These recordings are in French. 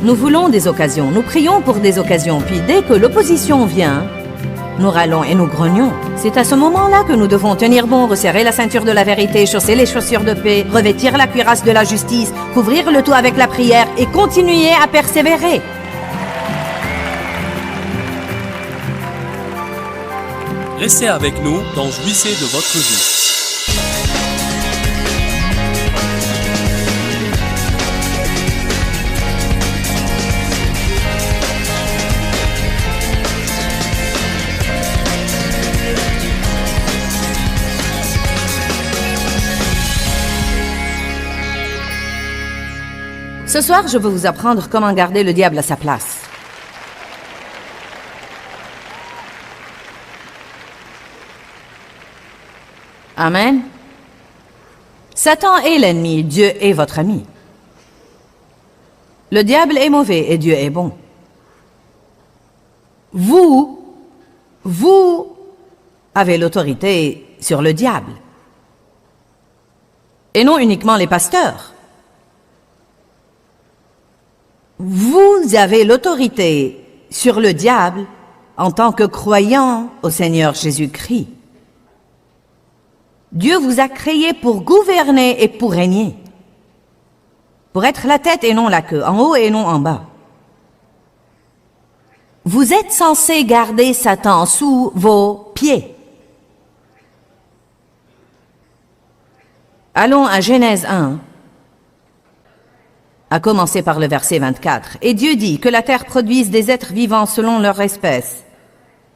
Nous voulons des occasions, nous prions pour des occasions, puis dès que l'opposition vient, nous râlons et nous grognons. C'est à ce moment-là que nous devons tenir bon, resserrer la ceinture de la vérité, chausser les chaussures de paix, revêtir la cuirasse de la justice, couvrir le tout avec la prière et continuer à persévérer. Restez avec nous dans Jouissez de votre vie. Ce soir, je veux vous apprendre comment garder le diable à sa place. Amen. Satan est l'ennemi, Dieu est votre ami. Le diable est mauvais et Dieu est bon. Vous avez l'autorité sur le diable. Et non uniquement les pasteurs. Vous avez l'autorité sur le diable en tant que croyant au Seigneur Jésus-Christ. Dieu vous a créé pour gouverner et pour régner. Pour être la tête et non la queue, en haut et non en bas. Vous êtes censé garder Satan sous vos pieds. Allons à Genèse 1. À commencer par le verset 24. Et Dieu dit que la terre produise des êtres vivants selon leur espèce,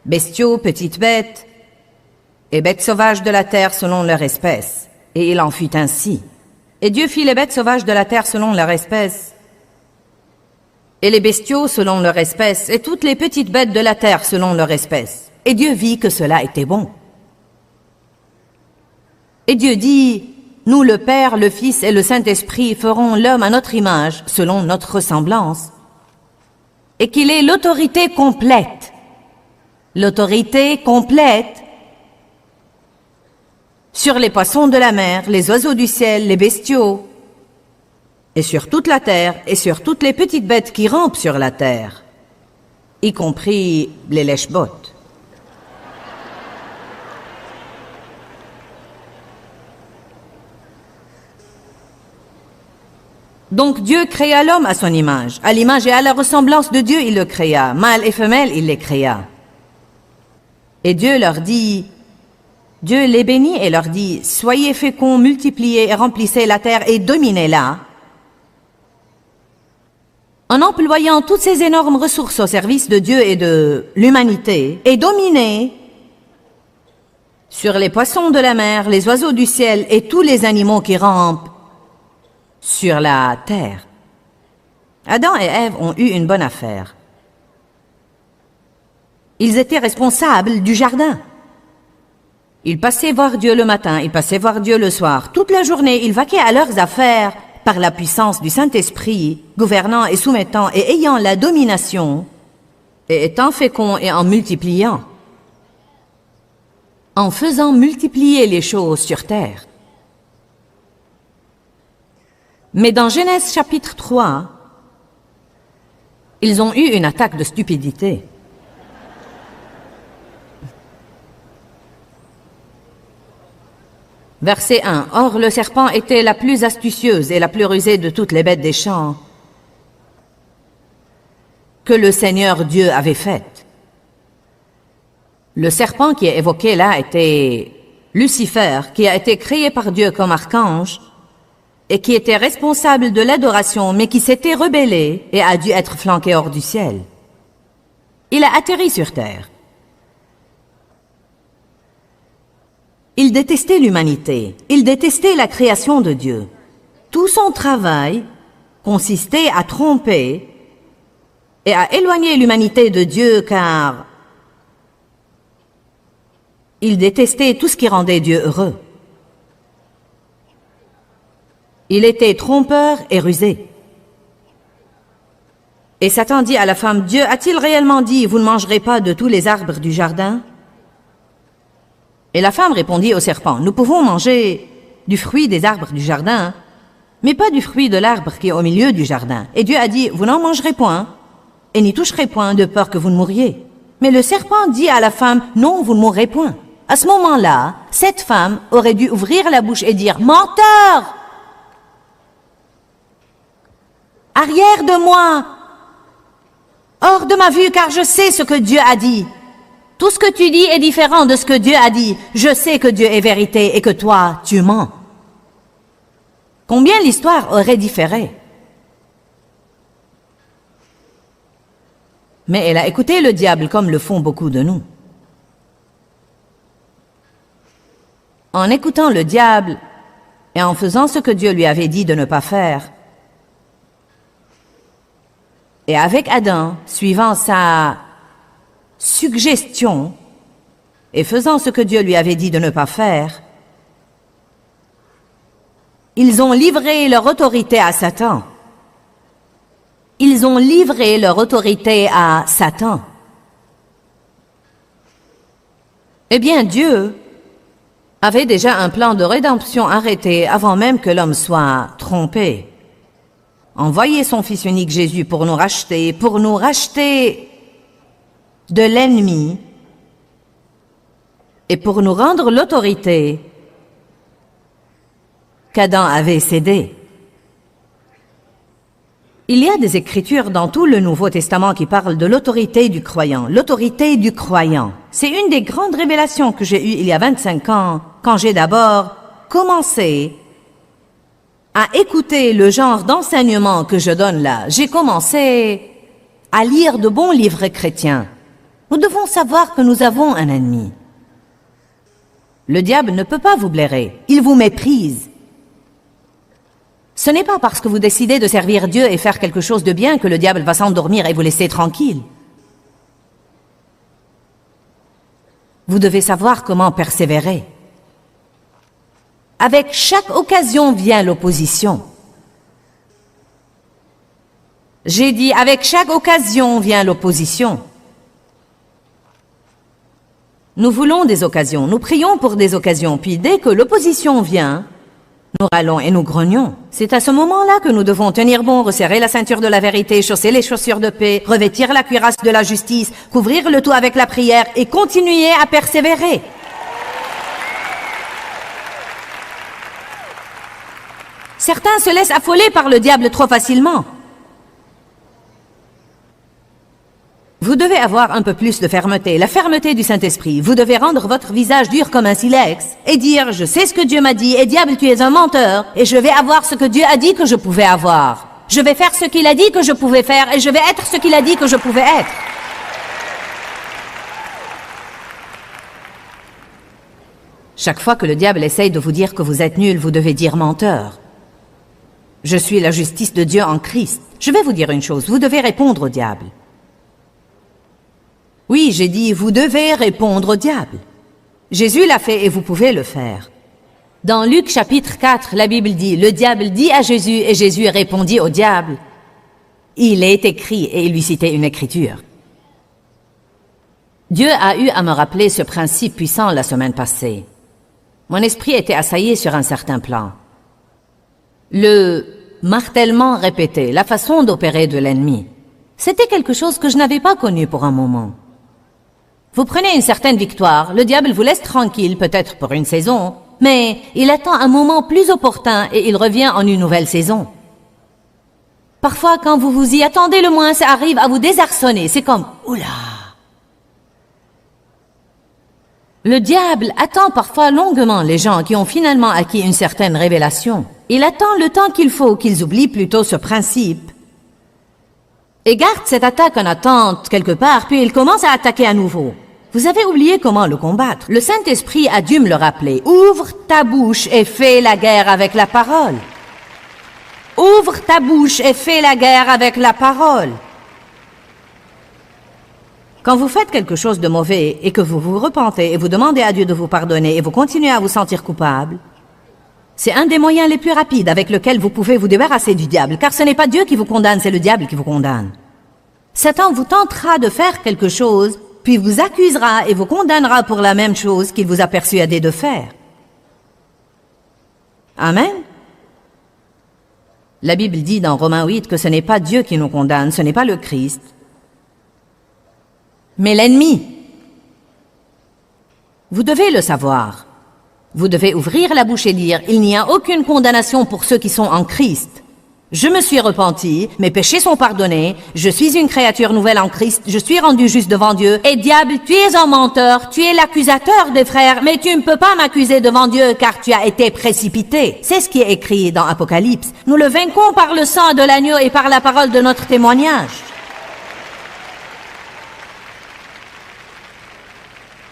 bestiaux, petites bêtes, et bêtes sauvages de la terre selon leur espèce. Et il en fut ainsi. Et Dieu fit les bêtes sauvages de la terre selon leur espèce, et les bestiaux selon leur espèce, et toutes les petites bêtes de la terre selon leur espèce. Et Dieu vit que cela était bon. Et Dieu dit, nous, le Père, le Fils et le Saint-Esprit ferons l'homme à notre image, selon notre ressemblance, et qu'il ait l'autorité complète sur les poissons de la mer, les oiseaux du ciel, les bestiaux, et sur toute la terre, et sur toutes les petites bêtes qui rampent sur la terre, y compris les lèche-bottes. Donc Dieu créa l'homme à son image. À l'image et à la ressemblance de Dieu, il le créa. Mâle et femelle, il les créa. Et Dieu les bénit et leur dit, soyez féconds, multipliez et remplissez la terre et dominez-la. En employant toutes ces énormes ressources au service de Dieu et de l'humanité, et dominez sur les poissons de la mer, les oiseaux du ciel et tous les animaux qui rampent sur la terre. Adam et Ève ont eu une bonne affaire. Ils étaient responsables du jardin. Ils passaient voir Dieu le matin, ils passaient voir Dieu le soir. Toute la journée, ils vaquaient à leurs affaires par la puissance du Saint-Esprit, gouvernant et soumettant et ayant la domination, et étant féconds et en multipliant, en faisant multiplier les choses sur terre. Mais dans Genèse chapitre 3, ils ont eu une attaque de stupidité. Verset 1. Or, le serpent était la plus astucieuse et la plus rusée de toutes les bêtes des champs que le Seigneur Dieu avait faites. Le serpent qui est évoqué là était Lucifer, qui a été créé par Dieu comme archange, et qui était responsable de l'adoration, mais qui s'était rebellé et a dû être flanqué hors du ciel. Il a atterri sur terre. Il détestait l'humanité, il détestait la création de Dieu. Tout son travail consistait à tromper et à éloigner l'humanité de Dieu, car il détestait tout ce qui rendait Dieu heureux. Il était trompeur et rusé. Et Satan dit à la femme, Dieu a-t-il réellement dit, vous ne mangerez pas de tous les arbres du jardin? Et la femme répondit au serpent, nous pouvons manger du fruit des arbres du jardin, mais pas du fruit de l'arbre qui est au milieu du jardin. Et Dieu a dit, vous n'en mangerez point, et n'y toucherez point de peur que vous ne mouriez. Mais le serpent dit à la femme, non, vous ne mourrez point. À ce moment-là, cette femme aurait dû ouvrir la bouche et dire, menteur! Arrière de moi! Hors de ma vue, car je sais ce que Dieu a dit. Tout ce que tu dis est différent de ce que Dieu a dit. Je sais que Dieu est vérité et que toi, tu mens. Combien l'histoire aurait différé? Mais elle a écouté le diable comme le font beaucoup de nous. En écoutant le diable et en faisant ce que Dieu lui avait dit de ne pas faire, et avec Adam, suivant sa suggestion et faisant ce que Dieu lui avait dit de ne pas faire, ils ont livré leur autorité à Satan. Ils ont livré leur autorité à Satan. Eh bien, Dieu avait déjà un plan de rédemption arrêté avant même que l'homme soit trompé. Envoyer son Fils unique Jésus pour nous racheter de l'ennemi et pour nous rendre l'autorité qu'Adam avait cédée. Il y a des écritures dans tout le Nouveau Testament qui parlent de l'autorité du croyant. L'autorité du croyant. C'est une des grandes révélations que j'ai eues il y a 25 ans, quand j'ai d'abord commencé à écouter le genre d'enseignement que je donne là. J'ai commencé à lire de bons livres chrétiens. Nous devons savoir que nous avons un ennemi. Le diable ne peut pas vous blairer. Il vous méprise. Ce n'est pas parce que vous décidez de servir Dieu et faire quelque chose de bien que le diable va s'endormir et vous laisser tranquille. Vous devez savoir comment persévérer. Avec chaque occasion vient l'opposition. J'ai dit, avec chaque occasion vient l'opposition. Nous voulons des occasions, nous prions pour des occasions, puis dès que l'opposition vient, nous râlons et nous grognons. C'est à ce moment-là que nous devons tenir bon, resserrer la ceinture de la vérité, chausser les chaussures de paix, revêtir la cuirasse de la justice, couvrir le tout avec la prière et continuer à persévérer. Certains se laissent affoler par le diable trop facilement. Vous devez avoir un peu plus de fermeté, la fermeté du Saint-Esprit. Vous devez rendre votre visage dur comme un silex et dire « Je sais ce que Dieu m'a dit, et diable, tu es un menteur, et je vais avoir ce que Dieu a dit que je pouvais avoir. Je vais faire ce qu'il a dit que je pouvais faire, et je vais être ce qu'il a dit que je pouvais être. » Chaque fois que le diable essaye de vous dire que vous êtes nul, vous devez dire « menteur ». Je suis la justice de Dieu en Christ. Je vais vous dire une chose, vous devez répondre au diable. Oui, j'ai dit, vous devez répondre au diable. Jésus l'a fait et vous pouvez le faire. Dans Luc chapitre 4, la Bible dit, le diable dit à Jésus et Jésus répondit au diable. Il est écrit et il lui citait une écriture. Dieu a eu à me rappeler ce principe puissant la semaine passée. Mon esprit était assailli sur un certain plan. Le martèlement répété, la façon d'opérer de l'ennemi, c'était quelque chose que je n'avais pas connu pour un moment. Vous prenez une certaine victoire, le diable vous laisse tranquille, peut-être pour une saison, mais il attend un moment plus opportun et il revient en une nouvelle saison. Parfois, quand vous vous y attendez le moins, ça arrive à vous désarçonner. C'est comme « Oula !» Le diable attend parfois longuement les gens qui ont finalement acquis une certaine révélation. Il attend le temps qu'il faut qu'ils oublient plutôt ce principe et garde cette attaque en attente quelque part, puis il commence à attaquer à nouveau. Vous avez oublié comment le combattre. Le Saint-Esprit a dû me le rappeler. Ouvre ta bouche et fais la guerre avec la parole. Ouvre ta bouche et fais la guerre avec la parole. Quand vous faites quelque chose de mauvais et que vous vous repentez et vous demandez à Dieu de vous pardonner et vous continuez à vous sentir coupable, c'est un des moyens les plus rapides avec lequel vous pouvez vous débarrasser du diable, car ce n'est pas Dieu qui vous condamne, c'est le diable qui vous condamne. Satan vous tentera de faire quelque chose, puis vous accusera et vous condamnera pour la même chose qu'il vous a persuadé de faire. Amen. La Bible dit dans Romains 8 que ce n'est pas Dieu qui nous condamne, ce n'est pas le Christ, mais l'ennemi. Vous devez le savoir. Vous devez ouvrir la bouche et dire « Il n'y a aucune condamnation pour ceux qui sont en Christ. Je me suis repenti, mes péchés sont pardonnés, je suis une créature nouvelle en Christ, je suis rendu juste devant Dieu. Et diable, tu es un menteur, tu es l'accusateur des frères, mais tu ne peux pas m'accuser devant Dieu car tu as été précipité. » C'est ce qui est écrit dans Apocalypse. Nous le vaincons par le sang de l'agneau et par la parole de notre témoignage.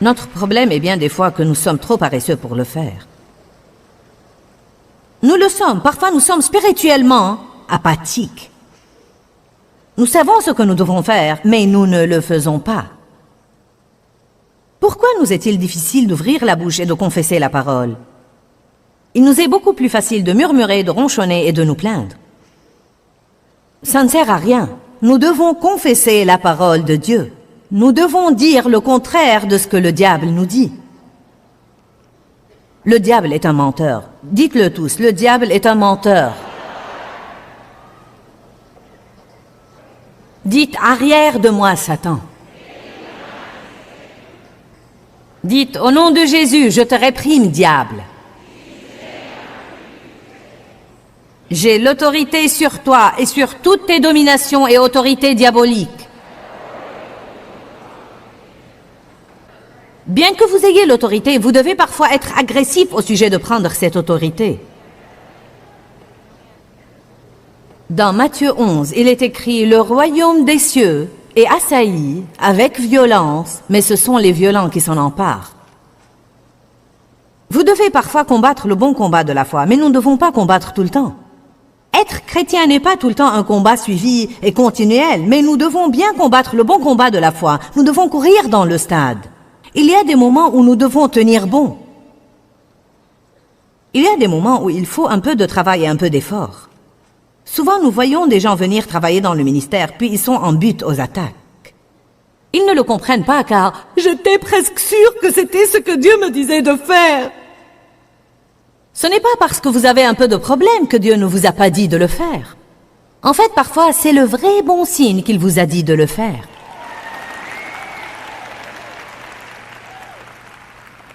Notre problème est bien des fois que nous sommes trop paresseux pour le faire. Nous le sommes. Parfois, nous sommes spirituellement apathiques. Nous savons ce que nous devons faire, mais nous ne le faisons pas. Pourquoi nous est-il difficile d'ouvrir la bouche et de confesser la parole? Il nous est beaucoup plus facile de murmurer, de ronchonner et de nous plaindre. Ça ne sert à rien. Nous devons confesser la parole de Dieu. Nous devons dire le contraire de ce que le diable nous dit. Le diable est un menteur. Dites-le tous, le diable est un menteur. Dites « arrière de moi, Satan ». Dites « au nom de Jésus, je te réprime, diable ». J'ai l'autorité sur toi et sur toutes tes dominations et autorités diaboliques. Bien que vous ayez l'autorité, vous devez parfois être agressif au sujet de prendre cette autorité. Dans Matthieu 11, il est écrit « Le royaume des cieux est assailli avec violence, mais ce sont les violents qui s'en emparent. » Vous devez parfois combattre le bon combat de la foi, mais nous ne devons pas combattre tout le temps. Être chrétien n'est pas tout le temps un combat suivi et continuel, mais nous devons bien combattre le bon combat de la foi. Nous devons courir dans le stade. Il y a des moments où nous devons tenir bon. Il y a des moments où il faut un peu de travail et un peu d'effort. Souvent, nous voyons des gens venir travailler dans le ministère, puis ils sont en butte aux attaques. Ils ne le comprennent pas car « j'étais presque sûre que c'était ce que Dieu me disait de faire ». Ce n'est pas parce que vous avez un peu de problème que Dieu ne vous a pas dit de le faire. En fait, parfois, c'est le vrai bon signe qu'il vous a dit de le faire.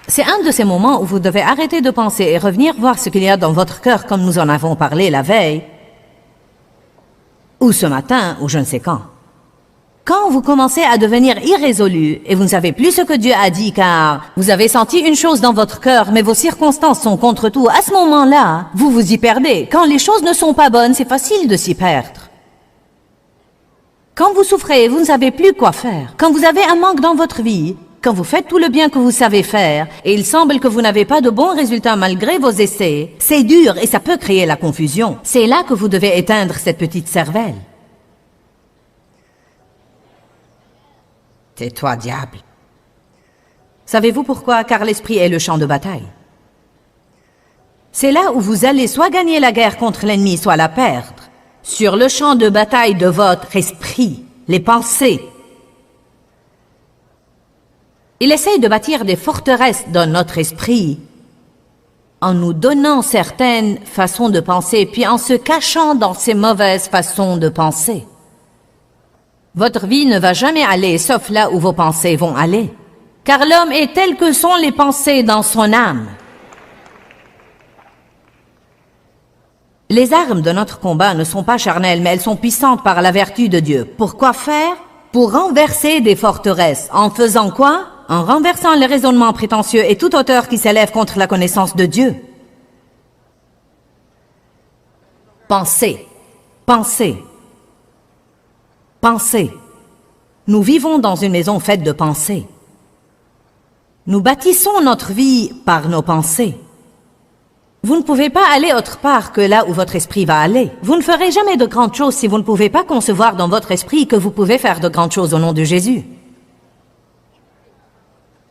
C'est un de ces moments où vous devez arrêter de penser et revenir voir ce qu'il y a dans votre cœur comme nous en avons parlé la veille, ou ce matin, ou je ne sais quand. Quand vous commencez à devenir irrésolu et vous ne savez plus ce que Dieu a dit car vous avez senti une chose dans votre cœur mais vos circonstances sont contre tout, à ce moment-là, vous vous y perdez. Quand les choses ne sont pas bonnes, c'est facile de s'y perdre. Quand vous souffrez, vous ne savez plus quoi faire. Quand vous avez un manque dans votre vie, quand vous faites tout le bien que vous savez faire et il semble que vous n'avez pas de bons résultats malgré vos essais, c'est dur et ça peut créer la confusion. C'est là que vous devez éteindre cette petite cervelle. Tais-toi, diable. Savez-vous pourquoi? Car l'esprit est le champ de bataille. C'est là où vous allez soit gagner la guerre contre l'ennemi, soit la perdre. Sur le champ de bataille de votre esprit, les pensées. Il essaye de bâtir des forteresses dans notre esprit en nous donnant certaines façons de penser, puis en se cachant dans ces mauvaises façons de penser. Votre vie ne va jamais aller sauf là où vos pensées vont aller. Car l'homme est tel que sont les pensées dans son âme. Les armes de notre combat ne sont pas charnelles, mais elles sont puissantes par la vertu de Dieu. Pourquoi faire? Pour renverser des forteresses. En faisant quoi? En renversant les raisonnements prétentieux et toute hauteur qui s'élève contre la connaissance de Dieu. Pensez, pensez. Pensez. Nous vivons dans une maison faite de pensées. Nous bâtissons notre vie par nos pensées. Vous ne pouvez pas aller autre part que là où votre esprit va aller. Vous ne ferez jamais de grandes choses si vous ne pouvez pas concevoir dans votre esprit que vous pouvez faire de grandes choses au nom de Jésus.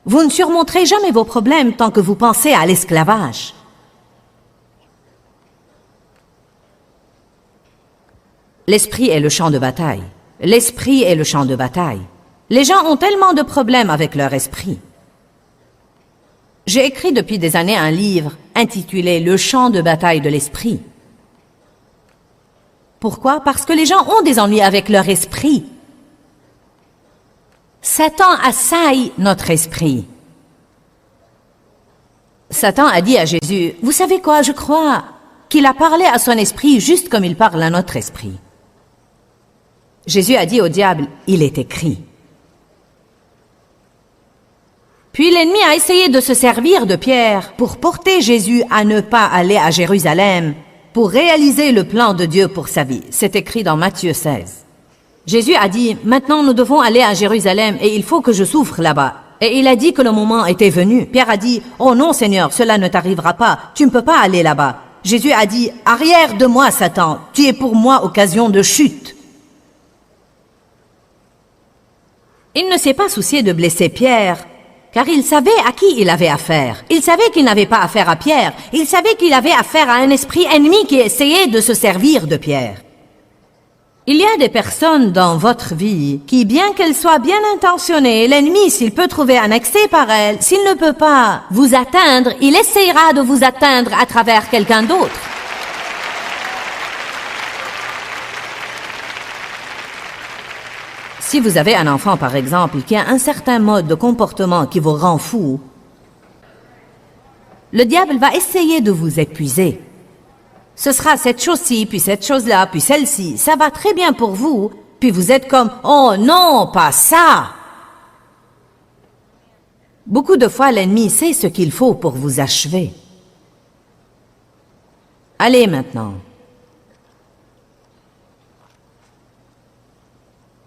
Vous ne surmonterez jamais vos problèmes tant que vous pensez à l'esclavage. L'esprit est le champ de bataille. L'esprit est le champ de bataille. Les gens ont tellement de problèmes avec leur esprit. J'ai écrit depuis des années un livre intitulé « Le champ de bataille de l'esprit ». Pourquoi? Parce que les gens ont des ennuis avec leur esprit. Satan assaille notre esprit. Satan a dit à Jésus, « Vous savez quoi, je crois qu'il a parlé à son esprit juste comme il parle à notre esprit. » Jésus a dit au diable, « Il est écrit. » Puis l'ennemi a essayé de se servir de Pierre pour porter Jésus à ne pas aller à Jérusalem pour réaliser le plan de Dieu pour sa vie. C'est écrit dans Matthieu 16. Jésus a dit, « Maintenant nous devons aller à Jérusalem et il faut que je souffre là-bas. » Et il a dit que le moment était venu. Pierre a dit, « Oh non Seigneur, cela ne t'arrivera pas, tu ne peux pas aller là-bas. » Jésus a dit, « Arrière de moi Satan, tu es pour moi occasion de chute. » Il ne s'est pas soucié de blesser Pierre, car il savait à qui il avait affaire. Il savait qu'il n'avait pas affaire à Pierre. Il savait qu'il avait affaire à un esprit ennemi qui essayait de se servir de Pierre. Il y a des personnes dans votre vie qui, bien qu'elles soient bien intentionnées, l'ennemi, s'il peut trouver un accès par elles, s'il ne peut pas vous atteindre, il essayera de vous atteindre à travers quelqu'un d'autre. Si vous avez un enfant, par exemple, qui a un certain mode de comportement qui vous rend fou, le diable va essayer de vous épuiser. Ce sera cette chose-ci, puis cette chose-là, puis celle-ci. Ça va très bien pour vous, puis vous êtes comme « Oh non, pas ça !» Beaucoup de fois, l'ennemi sait ce qu'il faut pour vous achever. Allez maintenant.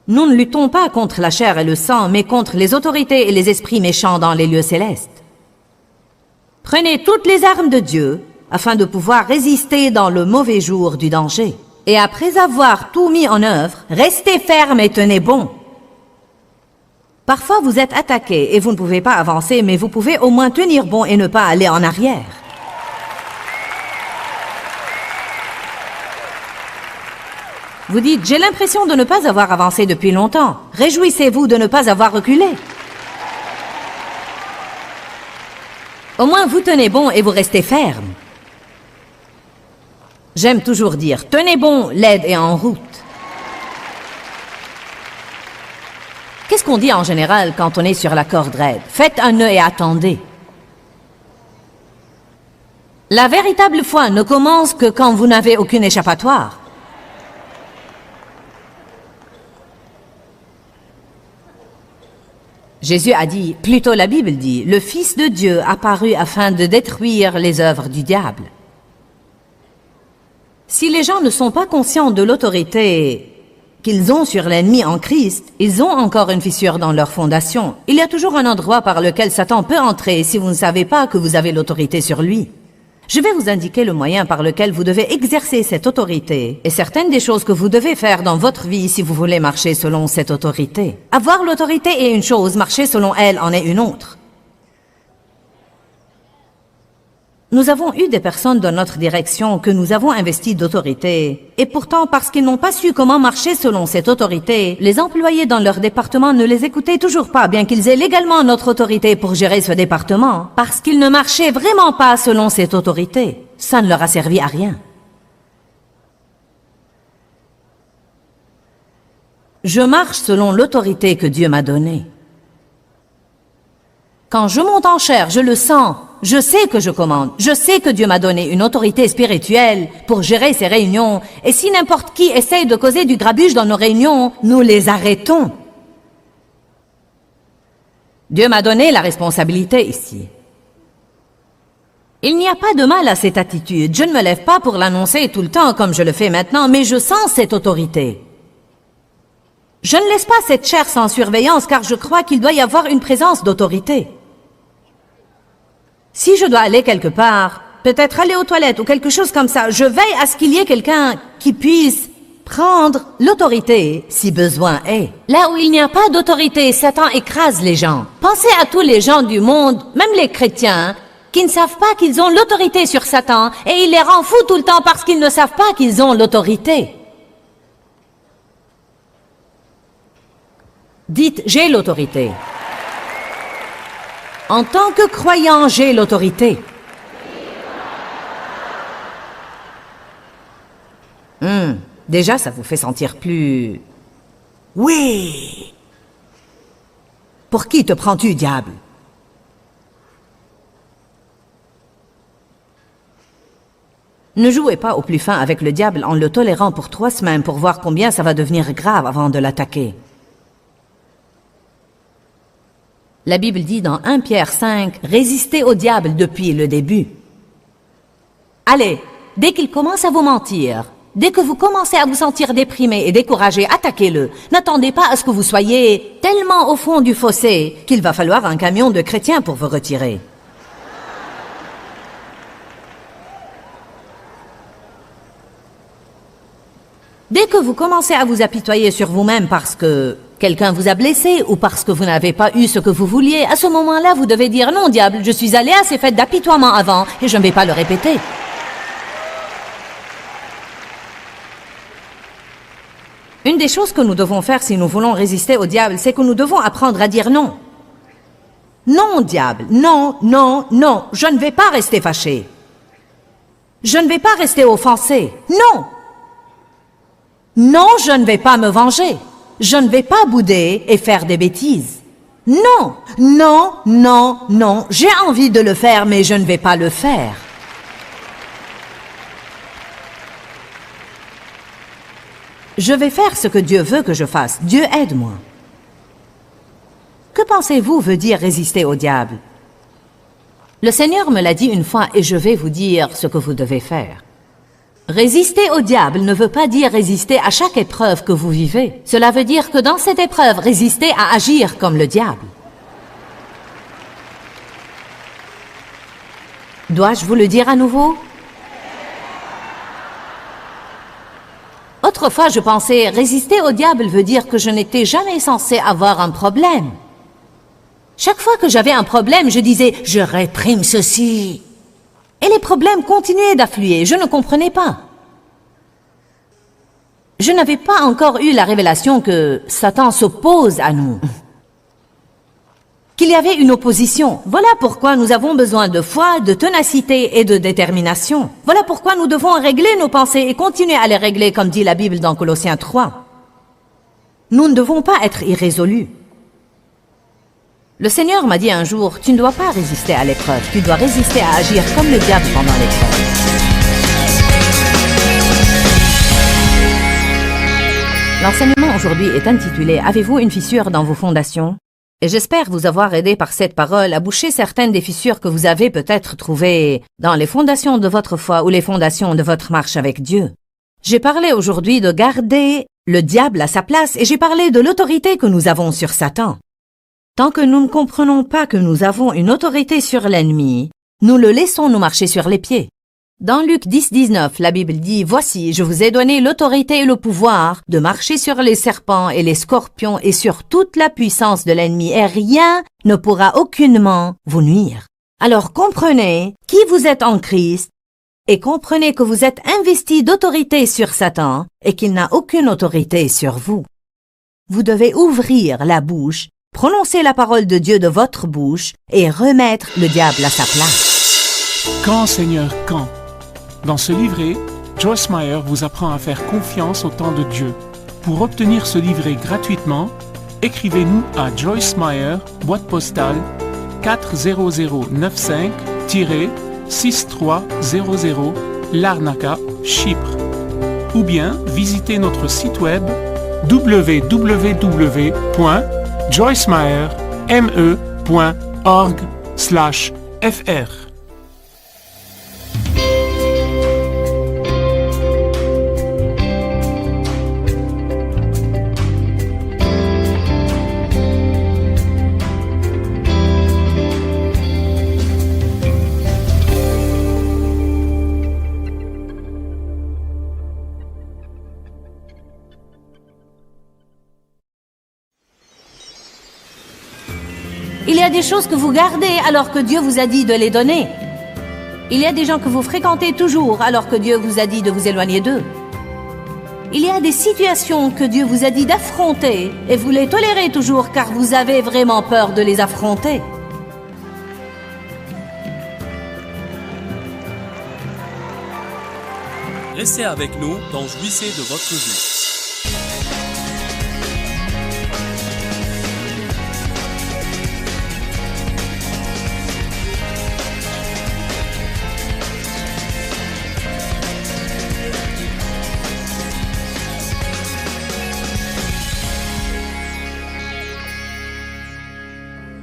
Nous ne luttons pas contre la chair et le sang, mais contre les autorités et les esprits méchants dans les lieux célestes. Prenez toutes les armes de Dieu, afin de pouvoir résister dans le mauvais jour du danger. Et après avoir tout mis en œuvre, restez ferme et tenez bon. Parfois vous êtes attaqué et vous ne pouvez pas avancer, mais vous pouvez au moins tenir bon et ne pas aller en arrière. Vous dites, j'ai l'impression de ne pas avoir avancé depuis longtemps. Réjouissez-vous de ne pas avoir reculé. Au moins vous tenez bon et vous restez ferme. J'aime toujours dire, tenez bon, l'aide est en route. Qu'est-ce qu'on dit en général quand on est sur la corde raide? Faites un nœud et attendez. La véritable foi ne commence que quand vous n'avez aucune échappatoire. Jésus a dit, plutôt la Bible dit, le Fils de Dieu apparut afin de détruire les œuvres du diable. Si les gens ne sont pas conscients de l'autorité qu'ils ont sur l'ennemi en Christ, ils ont encore une fissure dans leur fondation. Il y a toujours un endroit par lequel Satan peut entrer si vous ne savez pas que vous avez l'autorité sur lui. Je vais vous indiquer le moyen par lequel vous devez exercer cette autorité et certaines des choses que vous devez faire dans votre vie si vous voulez marcher selon cette autorité. Avoir l'autorité est une chose, marcher selon elle en est une autre. Nous avons eu des personnes dans notre direction que nous avons investies d'autorité. Et pourtant, parce qu'ils n'ont pas su comment marcher selon cette autorité, les employés dans leur département ne les écoutaient toujours pas, bien qu'ils aient légalement notre autorité pour gérer ce département, parce qu'ils ne marchaient vraiment pas selon cette autorité. Ça ne leur a servi à rien. Je marche selon l'autorité que Dieu m'a donnée. Quand je monte en chair, je le sens. Je sais que je commande. Je sais que Dieu m'a donné une autorité spirituelle pour gérer ces réunions. Et si n'importe qui essaye de causer du grabuge dans nos réunions, nous les arrêtons. Dieu m'a donné la responsabilité ici. Il n'y a pas de mal à cette attitude. Je ne me lève pas pour l'annoncer tout le temps comme je le fais maintenant, mais je sens cette autorité. Je ne laisse pas cette chair sans surveillance car je crois qu'il doit y avoir une présence d'autorité. Si je dois aller quelque part, peut-être aller aux toilettes ou quelque chose comme ça, je veille à ce qu'il y ait quelqu'un qui puisse prendre l'autorité si besoin est. Là où il n'y a pas d'autorité, Satan écrase les gens. Pensez à tous les gens du monde, même les chrétiens, qui ne savent pas qu'ils ont l'autorité sur Satan et il les rend fous tout le temps parce qu'ils ne savent pas qu'ils ont l'autorité. Dites, j'ai l'autorité. En tant que croyant, j'ai l'autorité. Déjà, ça vous fait sentir plus... Oui. Pour qui te prends-tu, diable? Ne jouez pas au plus fin avec le diable en le tolérant pour 3 semaines pour voir combien ça va devenir grave avant de l'attaquer. La Bible dit dans 1 Pierre 5, « Résistez au diable depuis le début. » Allez, dès qu'il commence à vous mentir, dès que vous commencez à vous sentir déprimé et découragé, attaquez-le. N'attendez pas à ce que vous soyez tellement au fond du fossé qu'il va falloir un camion de chrétiens pour vous retirer. Dès que vous commencez à vous apitoyer sur vous-même parce que quelqu'un vous a blessé ou parce que vous n'avez pas eu ce que vous vouliez, à ce moment-là, vous devez dire « Non, diable, je suis allé à ces fêtes d'apitoiement avant et je ne vais pas le répéter. » Une des choses que nous devons faire si nous voulons résister au diable, c'est que nous devons apprendre à dire non. Non, diable, non, non, non, je ne vais pas rester fâché. Je ne vais pas rester offensé. Non! Non, je ne vais pas me venger. Je ne vais pas bouder et faire des bêtises. Non, non, non, non, j'ai envie de le faire, mais je ne vais pas le faire. Je vais faire ce que Dieu veut que je fasse. Dieu aide-moi. Que pensez-vous veut dire résister au diable? Le Seigneur me l'a dit une fois et je vais vous dire ce que vous devez faire. Résister au diable ne veut pas dire résister à chaque épreuve que vous vivez. Cela veut dire que dans cette épreuve, résister à agir comme le diable. Dois-je vous le dire à nouveau? Autrefois, je pensais, résister au diable veut dire que je n'étais jamais censé avoir un problème. Chaque fois que j'avais un problème, je disais, je réprime ceci. Et les problèmes continuaient d'affluer, je ne comprenais pas. Je n'avais pas encore eu la révélation que Satan s'oppose à nous. Qu'il y avait une opposition. Voilà pourquoi nous avons besoin de foi, de ténacité et de détermination. Voilà pourquoi nous devons régler nos pensées et continuer à les régler, comme dit la Bible dans Colossiens 3. Nous ne devons pas être irrésolus. Le Seigneur m'a dit un jour, tu ne dois pas résister à l'épreuve, tu dois résister à agir comme le diable pendant l'épreuve. L'enseignement aujourd'hui est intitulé « Avez-vous une fissure dans vos fondations ?» Et j'espère vous avoir aidé par cette parole à boucher certaines des fissures que vous avez peut-être trouvées dans les fondations de votre foi ou les fondations de votre marche avec Dieu. J'ai parlé aujourd'hui de garder le diable à sa place et j'ai parlé de l'autorité que nous avons sur Satan. Tant que nous ne comprenons pas que nous avons une autorité sur l'ennemi, nous le laissons nous marcher sur les pieds. Dans Luc 10, 19, la Bible dit « Voici, je vous ai donné l'autorité et le pouvoir de marcher sur les serpents et les scorpions et sur toute la puissance de l'ennemi, et rien ne pourra aucunement vous nuire. » Alors comprenez qui vous êtes en Christ et comprenez que vous êtes investi d'autorité sur Satan et qu'il n'a aucune autorité sur vous. Vous devez ouvrir la bouche, prononcer la parole de Dieu de votre bouche et remettre le diable à sa place. Quand, Seigneur, quand? Dans ce livret, Joyce Meyer vous apprend à faire confiance au temps de Dieu. Pour obtenir ce livret gratuitement, écrivez-nous à Joyce Meyer, boîte postale 40095-6300, Larnaca, Chypre. Ou bien visitez notre site web www.joycemeyer.org/fr. Il y a des choses que vous gardez alors que Dieu vous a dit de les donner. Il y a des gens que vous fréquentez toujours alors que Dieu vous a dit de vous éloigner d'eux. Il y a des situations que Dieu vous a dit d'affronter et vous les tolérez toujours car vous avez vraiment peur de les affronter. Restez avec nous dans Jouissez de votre vie.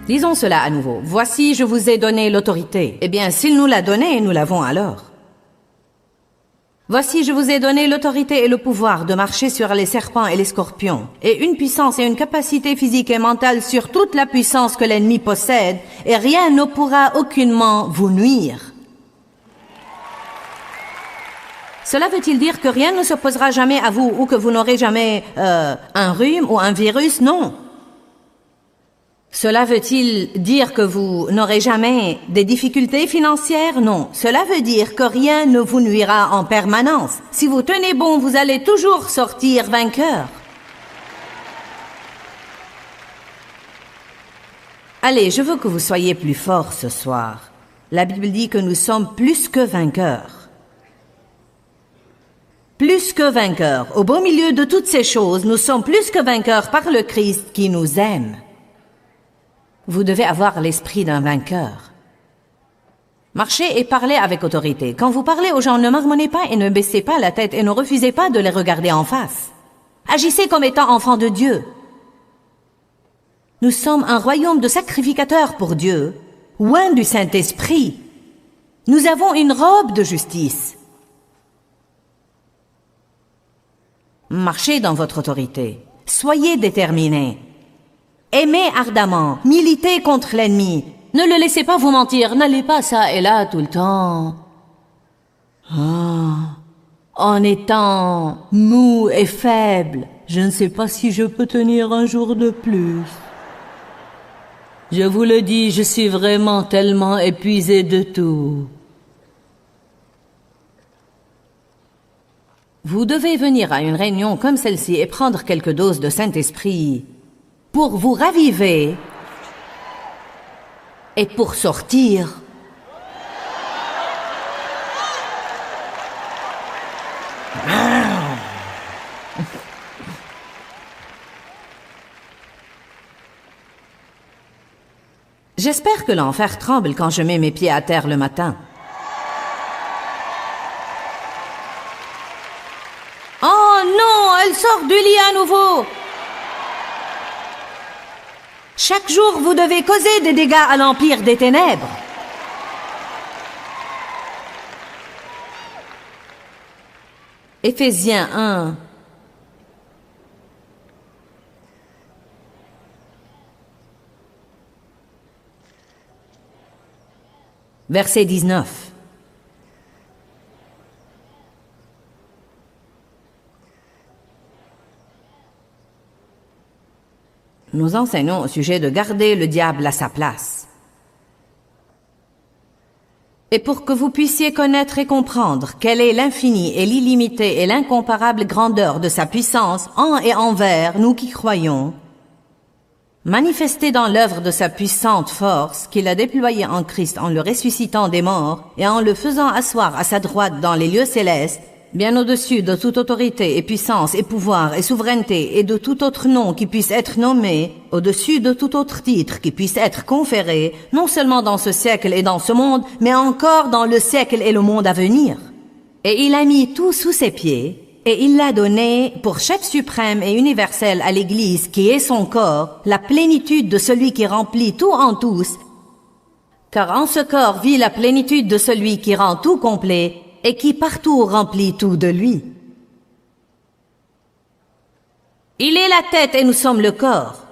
Disons cela à nouveau. Voici, je vous ai donné l'autorité. Eh bien, s'il nous l'a donnée, nous l'avons alors. Voici, je vous ai donné l'autorité et le pouvoir de marcher sur les serpents et les scorpions, et une puissance et une capacité physique et mentale sur toute la puissance que l'ennemi possède, et rien ne pourra aucunement vous nuire. Cela veut-il dire que rien ne s'opposera jamais à vous, ou que vous n'aurez jamais un rhume ou un virus? Non. Cela veut-il dire que vous n'aurez jamais des difficultés financières? Non. Cela veut dire que rien ne vous nuira en permanence. Si vous tenez bon, vous allez toujours sortir vainqueur. Allez, je veux que vous soyez plus forts ce soir. La Bible dit que nous sommes plus que vainqueurs. Plus que vainqueurs. Au beau milieu de toutes ces choses, nous sommes plus que vainqueurs par le Christ qui nous aime. Vous devez avoir l'esprit d'un vainqueur. Marchez et parlez avec autorité. Quand vous parlez aux gens, ne marmonnez pas et ne baissez pas la tête et ne refusez pas de les regarder en face. Agissez comme étant enfants de Dieu. Nous sommes un royaume de sacrificateurs pour Dieu, oint du Saint-Esprit. Nous avons une robe de justice. Marchez dans votre autorité. Soyez déterminés. Aimez ardemment, militez contre l'ennemi. Ne le laissez pas vous mentir, n'allez pas ça et là tout le temps. En étant mou et faible, je ne sais pas si je peux tenir un jour de plus. Je vous le dis, je suis vraiment tellement épuisé de tout. Vous devez venir à une réunion comme celle-ci et prendre quelques doses de Saint-Esprit pour vous raviver et pour sortir. J'espère que l'enfer tremble quand je mets mes pieds à terre le matin. Oh non, elle sort du lit à nouveau. Chaque jour, vous devez causer des dégâts à l'Empire des Ténèbres. Éphésiens 1. Verset 19. Nous enseignons au sujet de garder le diable à sa place. Et pour que vous puissiez connaître et comprendre quelle est l'infinie et l'illimitée et l'incomparable grandeur de sa puissance en et envers nous qui croyons, manifestée dans l'œuvre de sa puissante force qu'il a déployée en Christ en le ressuscitant des morts et en le faisant asseoir à sa droite dans les lieux célestes, bien au-dessus de toute autorité et puissance et pouvoir et souveraineté et de tout autre nom qui puisse être nommé, au-dessus de tout autre titre qui puisse être conféré, non seulement dans ce siècle et dans ce monde, mais encore dans le siècle et le monde à venir. Et il a mis tout sous ses pieds, et il l'a donné pour chef suprême et universel à l'Église qui est son corps, la plénitude de celui qui remplit tout en tous, car en ce corps vit la plénitude de celui qui rend tout complet, et qui partout remplit tout de lui. Il est la tête et nous sommes le corps.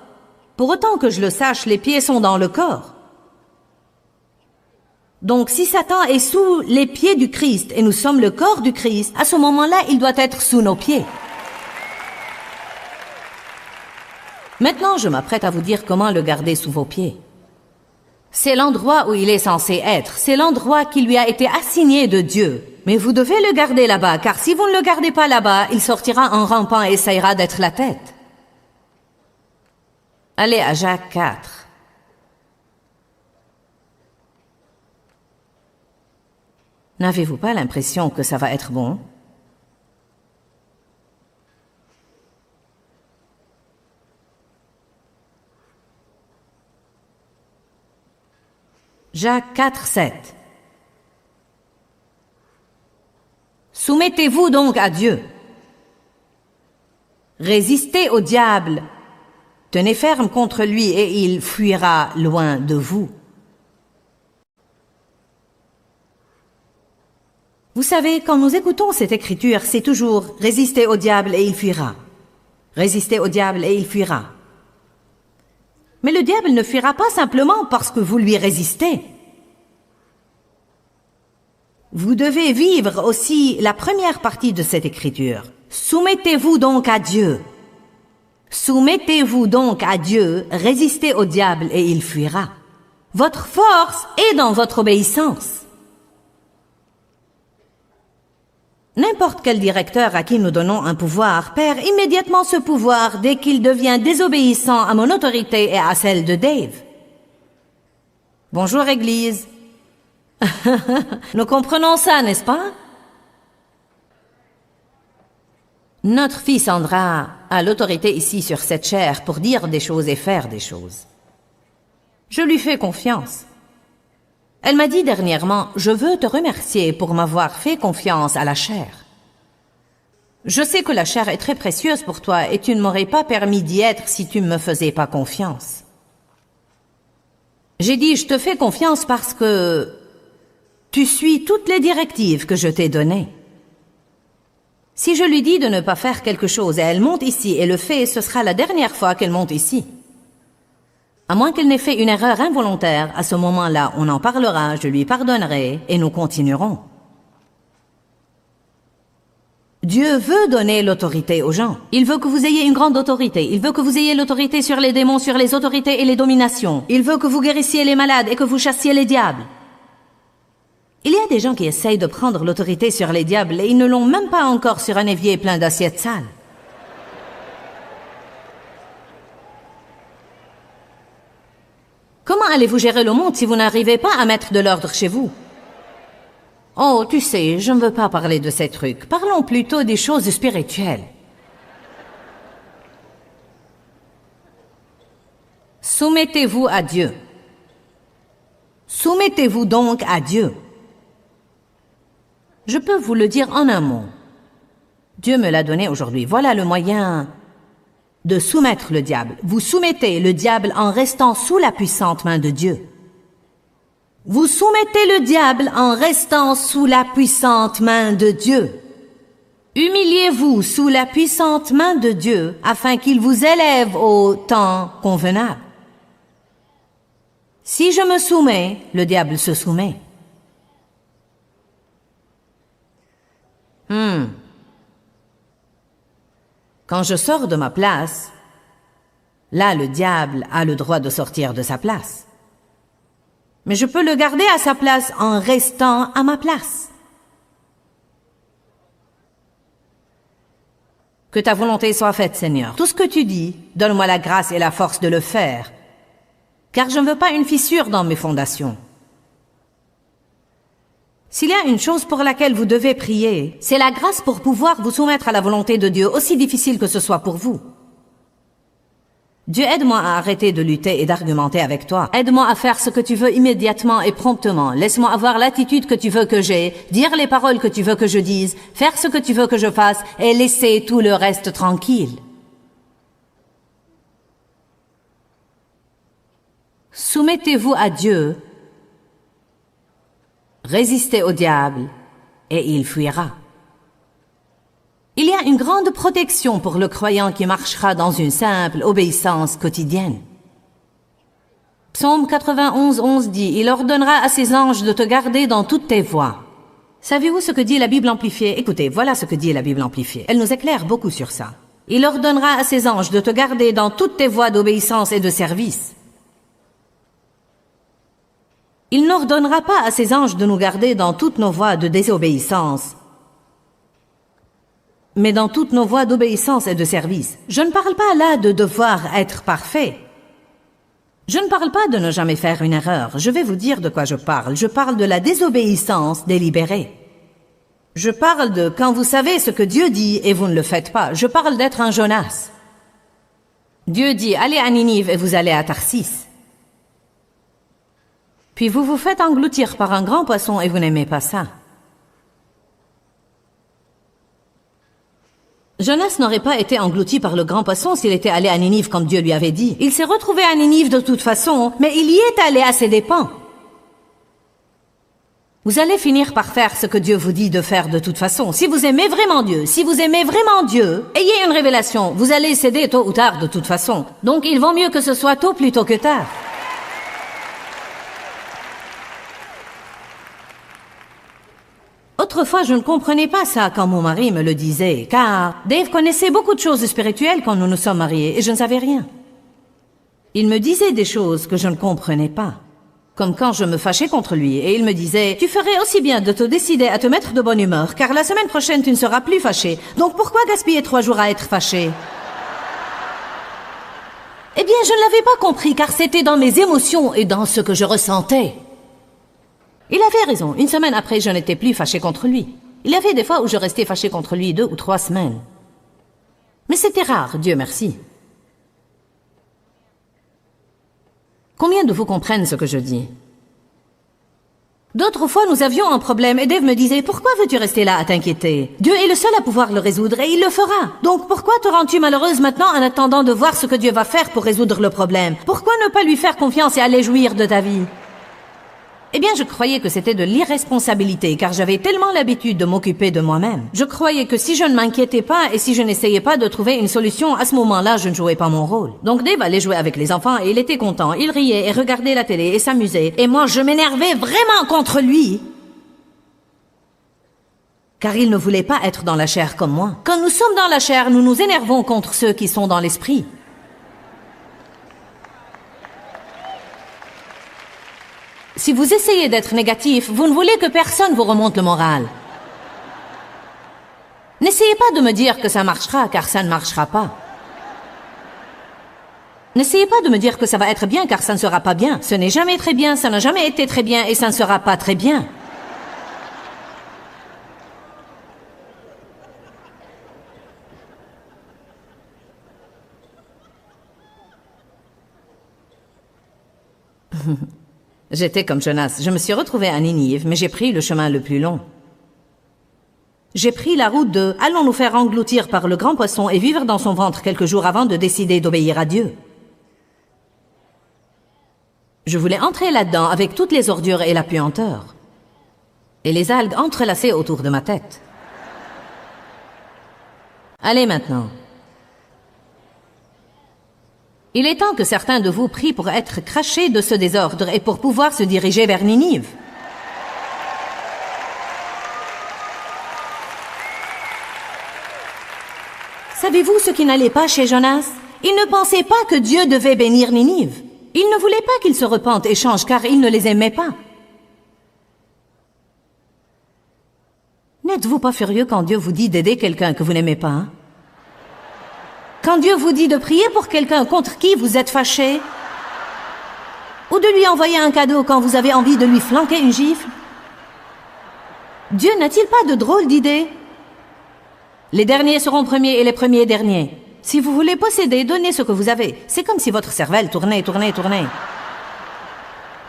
Pour autant que je le sache, les pieds sont dans le corps. Donc si Satan est sous les pieds du Christ et nous sommes le corps du Christ, à ce moment-là, il doit être sous nos pieds. Maintenant, je m'apprête à vous dire comment le garder sous vos pieds. C'est l'endroit où il est censé être. C'est l'endroit qui lui a été assigné de Dieu. Mais vous devez le garder là-bas, car si vous ne le gardez pas là-bas, il sortira en rampant et essayera d'être la tête. Allez à Jacques 4. N'avez-vous pas l'impression que ça va être bon? Jacques 4, 7. Soumettez-vous donc à Dieu. Résistez au diable. Tenez ferme contre lui et il fuira loin de vous. Vous savez, quand nous écoutons cette écriture, c'est toujours « Résistez au diable et il fuira ». Résistez au diable et il fuira. Mais le diable ne fuira pas simplement parce que vous lui résistez. Vous devez vivre aussi la première partie de cette écriture. Soumettez-vous donc à Dieu. Soumettez-vous donc à Dieu, résistez au diable et il fuira. Votre force est dans votre obéissance. N'importe quel directeur à qui nous donnons un pouvoir perd immédiatement ce pouvoir dès qu'il devient désobéissant à mon autorité et à celle de Dave. Bonjour Église. Nous comprenons ça, n'est-ce pas? Notre fille Sandra a l'autorité ici sur cette chair pour dire des choses et faire des choses. Je lui fais confiance. Elle m'a dit dernièrement, « Je veux te remercier pour m'avoir fait confiance à la chair. Je sais que la chair est très précieuse pour toi et tu ne m'aurais pas permis d'y être si tu ne me faisais pas confiance. » J'ai dit, « Je te fais confiance parce que tu suis toutes les directives que je t'ai données. » Si je lui dis de ne pas faire quelque chose et elle monte ici et le fait, ce sera la dernière fois qu'elle monte ici. À moins qu'elle n'ait fait une erreur involontaire, à ce moment-là, on en parlera, je lui pardonnerai et nous continuerons. Dieu veut donner l'autorité aux gens. Il veut que vous ayez une grande autorité. Il veut que vous ayez l'autorité sur les démons, sur les autorités et les dominations. Il veut que vous guérissiez les malades et que vous chassiez les diables. Il y a des gens qui essayent de prendre l'autorité sur les diables et ils ne l'ont même pas encore sur un évier plein d'assiettes sales. Comment allez-vous gérer le monde si vous n'arrivez pas à mettre de l'ordre chez vous? Oh, tu sais, je ne veux pas parler de ces trucs. Parlons plutôt des choses spirituelles. Soumettez-vous à Dieu. Soumettez-vous donc à Dieu. Je peux vous le dire en un mot. Dieu me l'a donné aujourd'hui. Voilà le moyen de soumettre le diable. Vous soumettez le diable en restant sous la puissante main de Dieu. Vous soumettez le diable en restant sous la puissante main de Dieu. Humiliez-vous sous la puissante main de Dieu afin qu'il vous élève au temps convenable. Si je me soumets, le diable se soumet. Quand je sors de ma place, là le diable a le droit de sortir de sa place. Mais je peux le garder à sa place en restant à ma place. Que ta volonté soit faite, Seigneur. Tout ce que tu dis, donne-moi la grâce et la force de le faire, car je ne veux pas une fissure dans mes fondations. S'il y a une chose pour laquelle vous devez prier, c'est la grâce pour pouvoir vous soumettre à la volonté de Dieu, aussi difficile que ce soit pour vous. Dieu, aide-moi à arrêter de lutter et d'argumenter avec toi. Aide-moi à faire ce que tu veux immédiatement et promptement. Laisse-moi avoir l'attitude que tu veux que j'ai, dire les paroles que tu veux que je dise, faire ce que tu veux que je fasse et laisser tout le reste tranquille. Soumettez-vous à Dieu. Résistez au diable et il fuira. Il y a une grande protection pour le croyant qui marchera dans une simple obéissance quotidienne. Psaume 91, 11 dit « Il ordonnera à ses anges de te garder dans toutes tes voies. » Savez-vous ce que dit la Bible amplifiée? Écoutez, voilà ce que dit la Bible amplifiée. Elle nous éclaire beaucoup sur ça. « Il ordonnera à ses anges de te garder dans toutes tes voies d'obéissance et de service. » Il n'ordonnera pas à ses anges de nous garder dans toutes nos voies de désobéissance, mais dans toutes nos voies d'obéissance et de service. Je ne parle pas là de devoir être parfait. Je ne parle pas de ne jamais faire une erreur. Je vais vous dire de quoi je parle. Je parle de la désobéissance délibérée. Je parle de quand vous savez ce que Dieu dit et vous ne le faites pas. Je parle d'être un Jonas. Dieu dit « Allez à Ninive et vous allez à Tarsis ». Puis vous vous faites engloutir par un grand poisson et vous n'aimez pas ça. Jonas n'aurait pas été englouti par le grand poisson s'il était allé à Ninive comme Dieu lui avait dit. Il s'est retrouvé à Ninive de toute façon, mais il y est allé à ses dépens. Vous allez finir par faire ce que Dieu vous dit de faire de toute façon. Si vous aimez vraiment Dieu, ayez une révélation. Vous allez céder tôt ou tard de toute façon. Donc il vaut mieux que ce soit tôt plutôt que tard. Autrefois, je ne comprenais pas ça quand mon mari me le disait, car Dave connaissait beaucoup de choses spirituelles quand nous nous sommes mariés et je ne savais rien. Il me disait des choses que je ne comprenais pas. Comme quand je me fâchais contre lui et il me disait « Tu ferais aussi bien de te décider à te mettre de bonne humeur, car la semaine prochaine tu ne seras plus fâché. Donc pourquoi gaspiller 3 jours à être fâché ?» Eh bien, je ne l'avais pas compris, car c'était dans mes émotions et dans ce que je ressentais. Il avait raison. 1 semaine après, je n'étais plus fâché contre lui. Il y avait des fois où je restais fâché contre lui 2 ou 3 semaines. Mais c'était rare, Dieu merci. Combien de vous comprennent ce que je dis? D'autres fois, nous avions un problème et Dave me disait « Pourquoi veux-tu rester là à t'inquiéter? Dieu est le seul à pouvoir le résoudre et il le fera. Donc pourquoi te rends-tu malheureuse maintenant en attendant de voir ce que Dieu va faire pour résoudre le problème? Pourquoi ne pas lui faire confiance et aller jouir de ta vie ?» Eh bien, je croyais que c'était de l'irresponsabilité, car j'avais tellement l'habitude de m'occuper de moi-même. Je croyais que si je ne m'inquiétais pas et si je n'essayais pas de trouver une solution, à ce moment-là, je ne jouais pas mon rôle. Donc Dave allait jouer avec les enfants et il était content. Il riait et regardait la télé et s'amusait. Et moi, je m'énervais vraiment contre lui. Car il ne voulait pas être dans la chair comme moi. Quand nous sommes dans la chair, nous nous énervons contre ceux qui sont dans l'esprit. Si vous essayez d'être négatif, vous ne voulez que personne vous remonte le moral. N'essayez pas de me dire que ça marchera, car ça ne marchera pas. N'essayez pas de me dire que ça va être bien, car ça ne sera pas bien. Ce n'est jamais très bien, ça n'a jamais été très bien, et ça ne sera pas très bien. J'étais comme Jonas. Je me suis retrouvée à Ninive, mais j'ai pris le chemin le plus long. J'ai pris la route de « Allons nous faire engloutir par le grand poisson et vivre dans son ventre quelques jours avant de décider d'obéir à Dieu. » Je voulais entrer là-dedans avec toutes les ordures et la puanteur. Et les algues entrelacées autour de ma tête. Allez maintenant. Il est temps que certains de vous prient pour être crachés de ce désordre et pour pouvoir se diriger vers Ninive. Savez-vous ce qui n'allait pas chez Jonas? Il ne pensait pas que Dieu devait bénir Ninive. Il ne voulait pas qu'ils se repentent et changent car il ne les aimait pas. N'êtes-vous pas furieux quand Dieu vous dit d'aider quelqu'un que vous n'aimez pas, hein? Quand Dieu vous dit de prier pour quelqu'un contre qui vous êtes fâché, ou de lui envoyer un cadeau quand vous avez envie de lui flanquer une gifle, Dieu n'a-t-il pas de drôles d'idées? Les derniers seront premiers et les premiers derniers. Si vous voulez posséder, donnez ce que vous avez. C'est comme si votre cervelle tournait.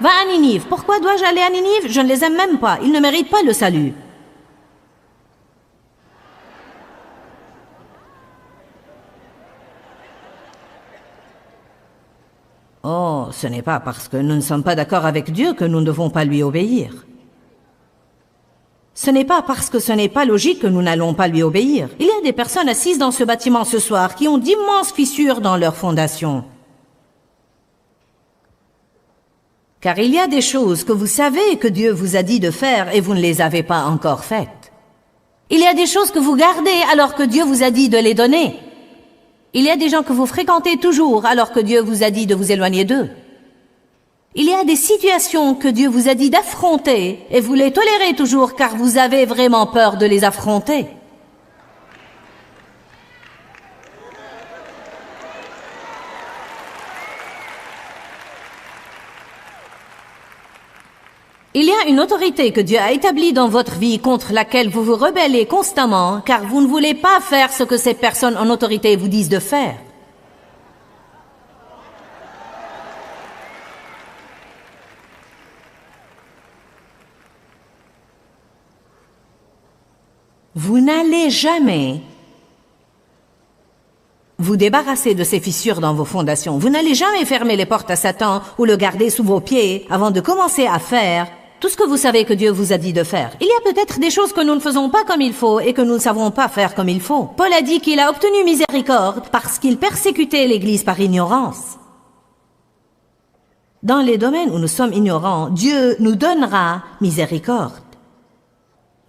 Va à Ninive. Pourquoi dois-je aller à Ninive? Je ne les aime même pas. Ils ne méritent pas le salut. Oh, ce n'est pas parce que nous ne sommes pas d'accord avec Dieu que nous ne devons pas lui obéir. Ce n'est pas parce que ce n'est pas logique que nous n'allons pas lui obéir. Il y a des personnes assises dans ce bâtiment ce soir qui ont d'immenses fissures dans leur fondation. Car il y a des choses que vous savez que Dieu vous a dit de faire et vous ne les avez pas encore faites. Il y a des choses que vous gardez alors que Dieu vous a dit de les donner. Il y a des gens que vous fréquentez toujours alors que Dieu vous a dit de vous éloigner d'eux. Il y a des situations que Dieu vous a dit d'affronter et vous les tolérez toujours car vous avez vraiment peur de les affronter. Il y a une autorité que Dieu a établie dans votre vie contre laquelle vous vous rebellez constamment car vous ne voulez pas faire ce que ces personnes en autorité vous disent de faire. Vous n'allez jamais vous débarrasser de ces fissures dans vos fondations. Vous n'allez jamais fermer les portes à Satan ou le garder sous vos pieds avant de commencer à faire tout ce que vous savez que Dieu vous a dit de faire. Il y a peut-être des choses que nous ne faisons pas comme il faut et que nous ne savons pas faire comme il faut. Paul a dit qu'il a obtenu miséricorde parce qu'il persécutait l'Église par ignorance. Dans les domaines où nous sommes ignorants, Dieu nous donnera miséricorde.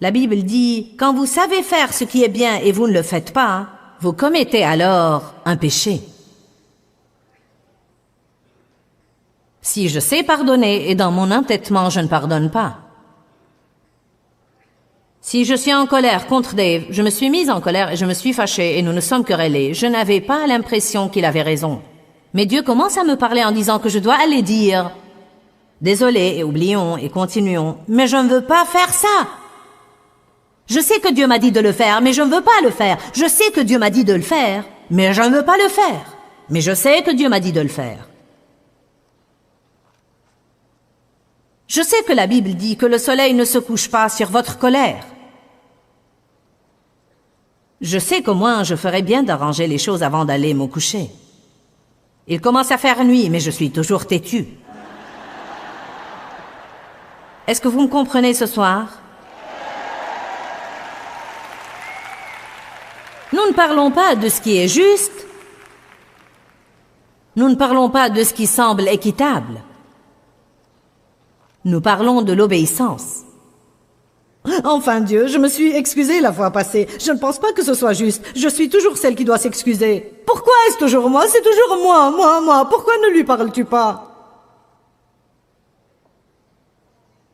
La Bible dit, quand vous savez faire ce qui est bien et vous ne le faites pas, vous commettez alors un péché. Si je sais pardonner et dans mon entêtement je ne pardonne pas. Si je suis en colère contre Dave, je me suis mise en colère et je me suis fâchée et nous nous sommes querellés, je n'avais pas l'impression qu'il avait raison. Mais Dieu commence à me parler en disant que je dois aller dire « Désolé et oublions et continuons, mais je ne veux pas faire ça !» Je sais que Dieu m'a dit de le faire, mais je ne veux pas le faire. Je sais que Dieu m'a dit de le faire, mais je ne veux pas le faire. Mais je sais que Dieu m'a dit de le faire. Je sais que la Bible dit que le soleil ne se couche pas sur votre colère. Je sais qu'au moins je ferais bien d'arranger les choses avant d'aller me coucher. Il commence à faire nuit, mais je suis toujours têtue. Est-ce que vous me comprenez ce soir? Nous ne parlons pas de ce qui est juste. Nous ne parlons pas de ce qui semble équitable. Nous parlons de l'obéissance. Enfin Dieu, je me suis excusée la fois passée. Je ne pense pas que ce soit juste. Je suis toujours celle qui doit s'excuser. Pourquoi est-ce toujours moi? C'est toujours moi. Pourquoi ne lui parles-tu pas?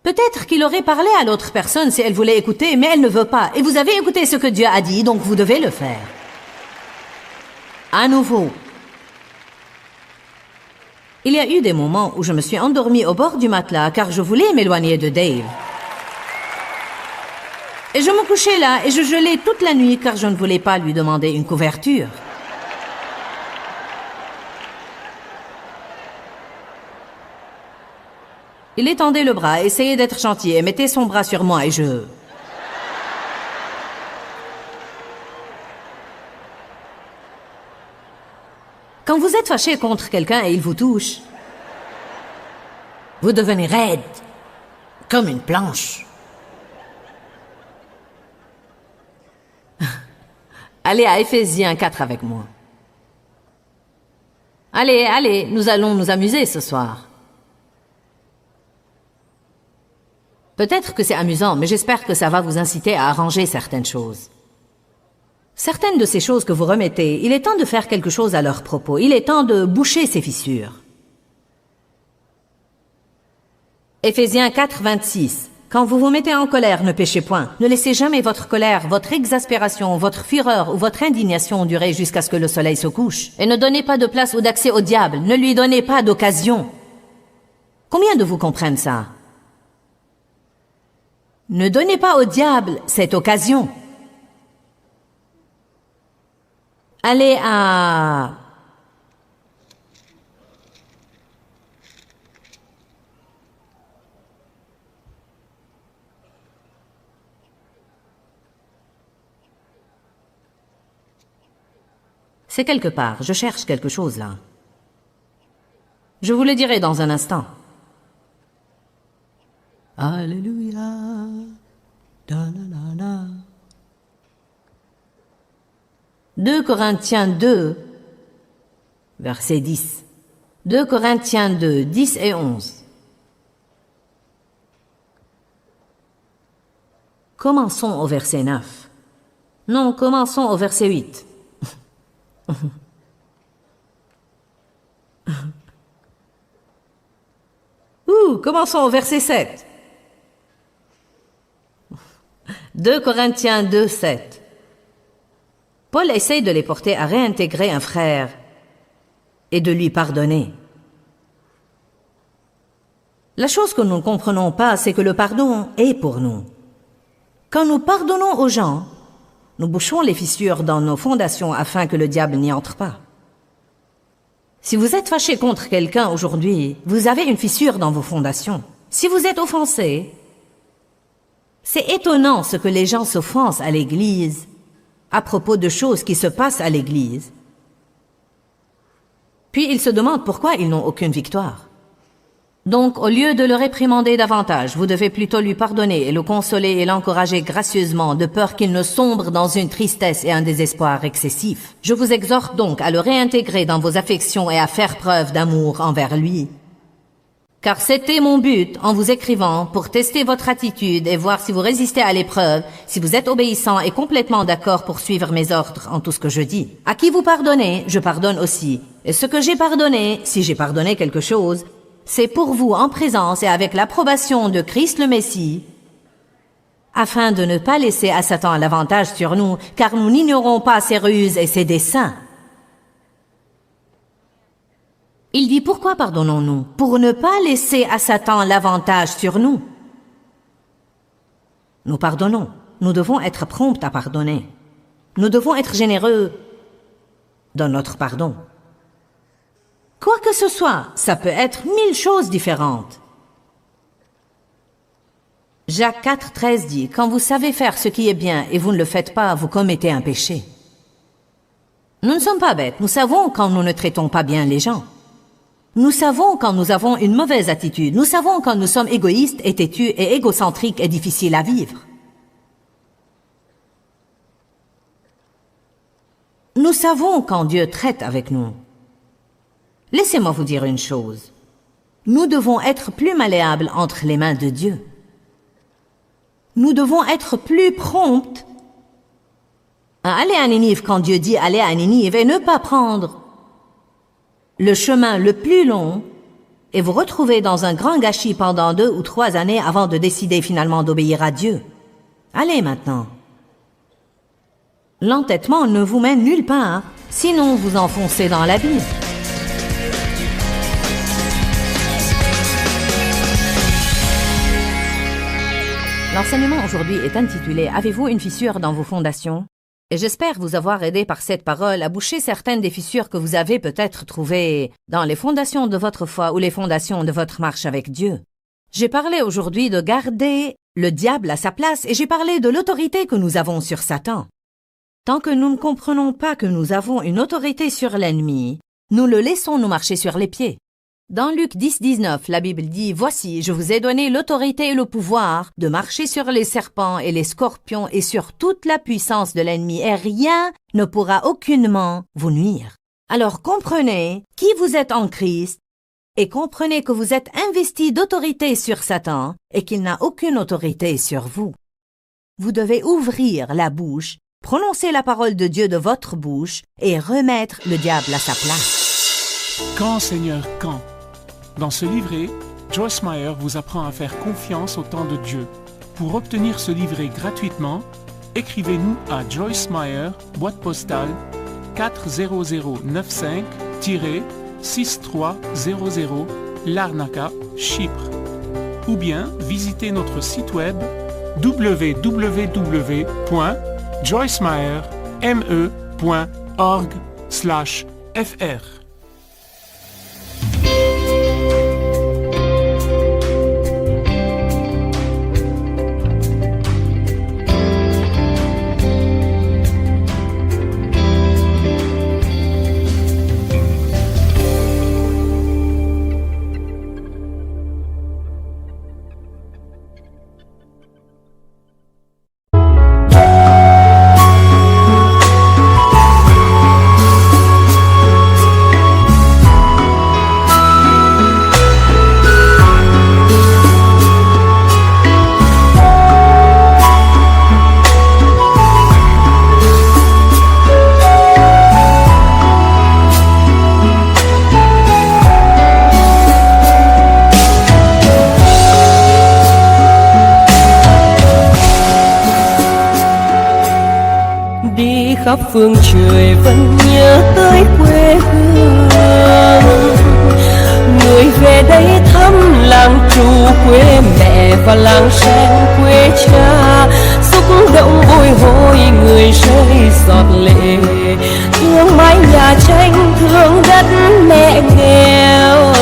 Peut-être qu'il aurait parlé à l'autre personne si elle voulait écouter, mais elle ne veut pas. Et vous avez écouté ce que Dieu a dit, donc vous devez le faire. À nouveau. Il y a eu des moments où je me suis endormie au bord du matelas car je voulais m'éloigner de Dave. Et je me couchais là et je gelais toute la nuit car je ne voulais pas lui demander une couverture. Il étendait le bras, essayait d'être gentil et mettait son bras sur moi et je... Quand vous êtes fâché contre quelqu'un et il vous touche, vous devenez raide, comme une planche. Allez à Éphésiens 4 avec moi. Allez, nous allons nous amuser ce soir. Peut-être que c'est amusant, mais j'espère que ça va vous inciter à arranger certaines choses. Certaines de ces choses que vous remettez, il est temps de faire quelque chose à leur propos. Il est temps de boucher ces fissures. Éphésiens 4, 26. Quand vous vous mettez en colère, ne péchez point. Ne laissez jamais votre colère, votre exaspération, votre fureur ou votre indignation durer jusqu'à ce que le soleil se couche. Et ne donnez pas de place ou d'accès au diable. Ne lui donnez pas d'occasion. Combien de vous comprennent ça? Ne donnez pas au diable cette occasion. Allez à... C'est quelque part, je cherche quelque chose là. Je vous le dirai dans un instant. Alléluia. Da, da, da, da. 2 Corinthiens 2, verset 10. 2 Corinthiens 2, 10 et 11. Commençons au verset 9. Non, commençons au verset 8. Commençons au verset 7. 2 Corinthiens 2, 7. Paul essaye de les porter à réintégrer un frère et de lui pardonner. La chose que nous ne comprenons pas, c'est que le pardon est pour nous. Quand nous pardonnons aux gens, nous bouchons les fissures dans nos fondations afin que le diable n'y entre pas. Si vous êtes fâché contre quelqu'un aujourd'hui, vous avez une fissure dans vos fondations. Si vous êtes offensé, C'est étonnant ce que les gens s'offensent à l'Église à propos de choses qui se passent à l'Église. Puis ils se demandent pourquoi ils n'ont aucune victoire. Donc, au lieu de le réprimander davantage, vous devez plutôt lui pardonner et le consoler et l'encourager gracieusement, de peur qu'il ne sombre dans une tristesse et un désespoir excessif. Je vous exhorte donc à le réintégrer dans vos affections et à faire preuve d'amour envers lui. Car c'était mon but en vous écrivant pour tester votre attitude et voir si vous résistez à l'épreuve, si vous êtes obéissant et complètement d'accord pour suivre mes ordres en tout ce que je dis. À qui vous pardonnez, je pardonne aussi. Et ce que j'ai pardonné, si j'ai pardonné quelque chose, c'est pour vous en présence et avec l'approbation de Christ le Messie, afin de ne pas laisser à Satan l'avantage sur nous, car nous n'ignorons pas ses ruses et ses desseins. Il dit, pourquoi pardonnons-nous? Pour ne pas laisser à Satan l'avantage sur nous. Nous pardonnons. Nous devons être prompts à pardonner. Nous devons être généreux dans notre pardon. Quoi que ce soit, ça peut être 1000 choses différentes. Jacques 4,13 dit, quand vous savez faire ce qui est bien et vous ne le faites pas, vous commettez un péché. Nous ne sommes pas bêtes, nous savons quand nous ne traitons pas bien les gens. Nous savons quand nous avons une mauvaise attitude. Nous savons quand nous sommes égoïstes et têtus et égocentriques et difficiles à vivre. Nous savons quand Dieu traite avec nous. Laissez-moi vous dire une chose. Nous devons être plus malléables entre les mains de Dieu. Nous devons être plus prompts à aller à Ninive quand Dieu dit aller à Ninive et ne pas prendre le chemin le plus long et vous retrouver dans un grand gâchis pendant 2 ou 3 années avant de décider finalement d'obéir à Dieu. Allez maintenant. L'entêtement ne vous mène nulle part, sinon vous enfoncez dans l'abîme. L'enseignement aujourd'hui est intitulé « Avez-vous une fissure dans vos fondations ?» Et j'espère vous avoir aidé par cette parole à boucher certaines des fissures que vous avez peut-être trouvées dans les fondations de votre foi ou les fondations de votre marche avec Dieu. J'ai parlé aujourd'hui de garder le diable à sa place et j'ai parlé de l'autorité que nous avons sur Satan. Tant que nous ne comprenons pas que nous avons une autorité sur l'ennemi, nous le laissons nous marcher sur les pieds. Dans Luc 10,19, la Bible dit « Voici, je vous ai donné l'autorité et le pouvoir de marcher sur les serpents et les scorpions et sur toute la puissance de l'ennemi, et rien ne pourra aucunement vous nuire. » Alors comprenez qui vous êtes en Christ et comprenez que vous êtes investi d'autorité sur Satan et qu'il n'a aucune autorité sur vous. Vous devez ouvrir la bouche, prononcer la parole de Dieu de votre bouche et remettre le diable à sa place. Quand, Seigneur, quand? Dans ce livret, Joyce Meyer vous apprend à faire confiance au temps de Dieu. Pour obtenir ce livret gratuitement, écrivez-nous à Joyce Meyer, boîte postale 40095-6300, Larnaca, Chypre. Ou bien visitez notre site web www.joycemeyer.org/fr. khắp phương trời vẫn nhớ tới quê hương. Người về đây thăm làng trù quê mẹ và làng sen quê cha, xúc động bồi hồi người rơi giọt lệ, thương mái nhà tranh thương đất mẹ nghèo.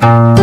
Thank